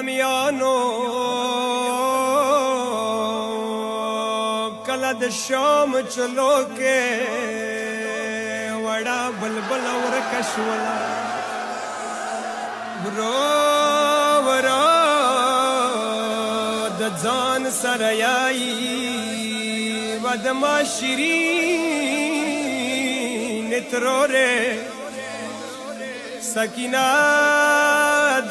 بادامیانو کله د شام چلو کې وړه بلبل ورکه شوله ورو د ځان سره یایي و د ما شیرین ترورې سکینه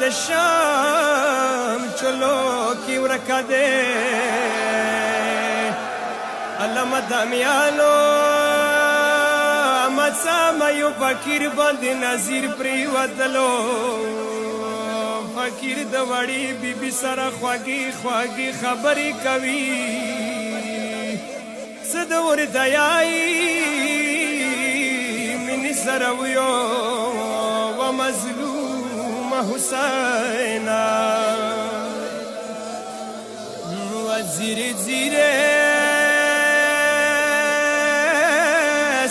د شام چلو کې ورکه ده علامه دامیانو مڅامه یو فقیر باندې نظیر پریوتلو فقیر د وړې بیبي سره خواږې خواږې خبرې کوي څه د ورته یایي مینې سره ویو و مظلومه حسینه وزیرې زیرې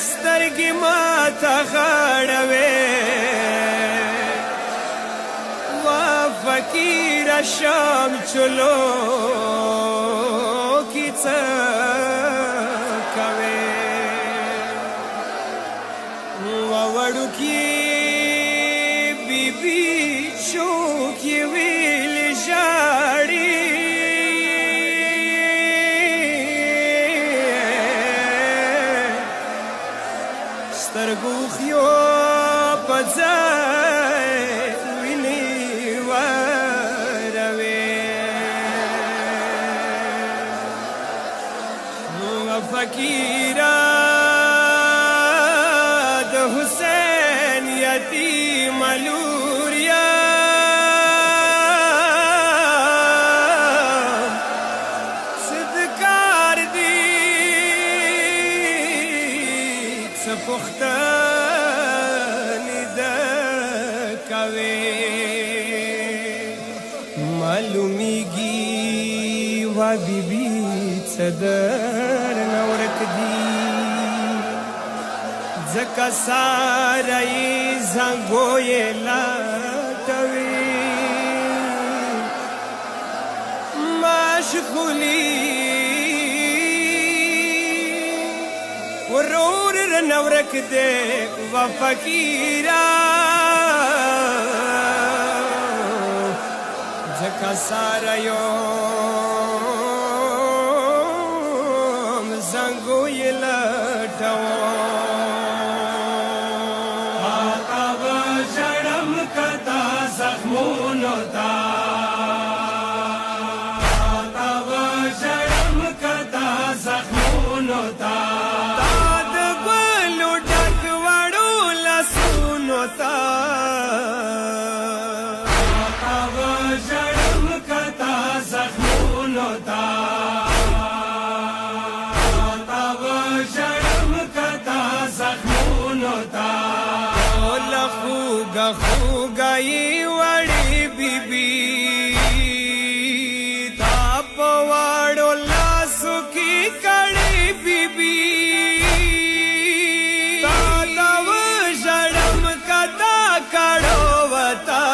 سترګې ماته غړوې فقیر شام چلو کی څه کوي وړو کی بیبي چوک ویل ژاړي سترګو خيو پځای فقیرہ د حسین یتیم لوریا صدقار دی څه پختنې ده کوي معلومیږي و بیبي څه درنه ورک دي ځکه ساره یې زنګو یې لټوي مشغولي ورور رنه ورک دی و فقیره ځکه ساره یو زنګو یې لټوم تا به ژړم کتا زخمونو ته تا به ژړم کتا زخمونو ته تا د ګلو ډک وړو لاسونو ته تا به ژړم کتا زخمونو ته خوږه یې وړې بیبي تا په واړو لاسو کې کړې بیبي تا د وژړم کتا کړو وتا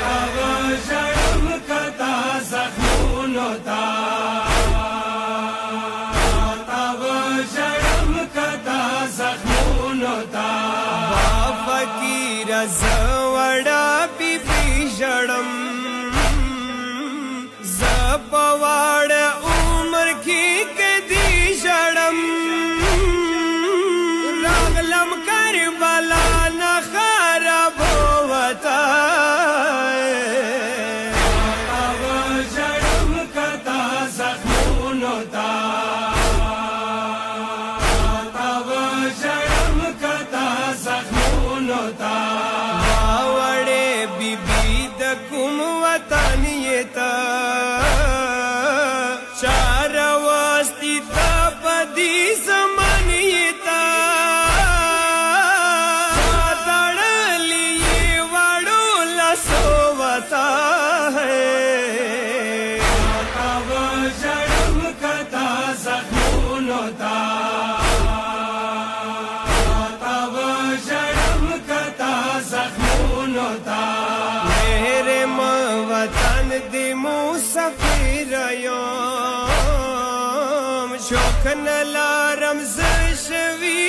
تا وژړم کتا زخمونو ته تا وژړم کتا زخمونو ته فقیر زوړا بیبي ژړم ز په واړه عمر کې کدي ژړم راغلم کربلا نه خرابوتا تا وژړم کتا زخمونو ته وړې بیبي د کوم وطن یې ته چار واسطی ته په دې زمان یې ته تړلې یې وړو لاسو وتا تا وژړم کتا زخمونو ته تا وژړم کتا زخمونو ته شوق نلارم ز شوی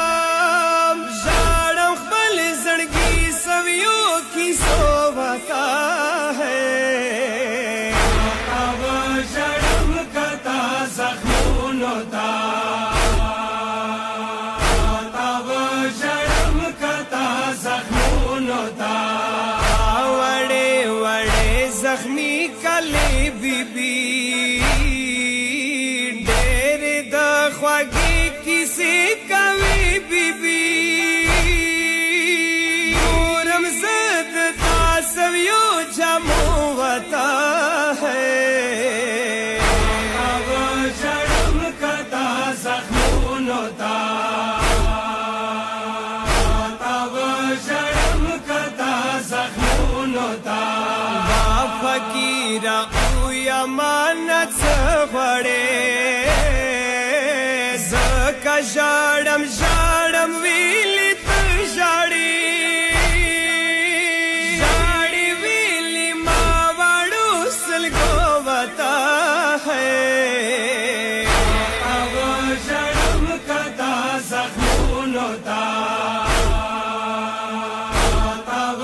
فقیرایم ژاړم خپل زړګي سویو کی سوتا ہے अब शर्म कता जख्मों ता तब शर्म कता जख्मों ता वड़े वड़े जख्मी कले बीबी ढेर द ख्वागी किसी कवि बीबी पूरम जद तासवियो जमोवता है अब शर्म कता जख्मों ता तब शर्म कता जख्मों ता फकीरा उया मानत घड़े जका षाड़म षाड़म विलित षाड़ी षाड़ी विली मावाड़ू सलगोवता है अब शर्म कता जख्मों ता तब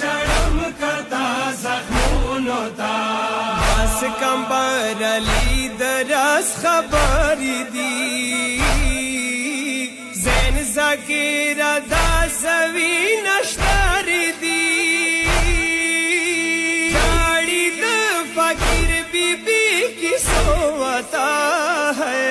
शर्म कता जख्मों ता बस कंबर अली दरस खबरी दी जैन जाकिरा दासवी नश्तारी दी गाड़ी द फकीर बीबी की सोवता है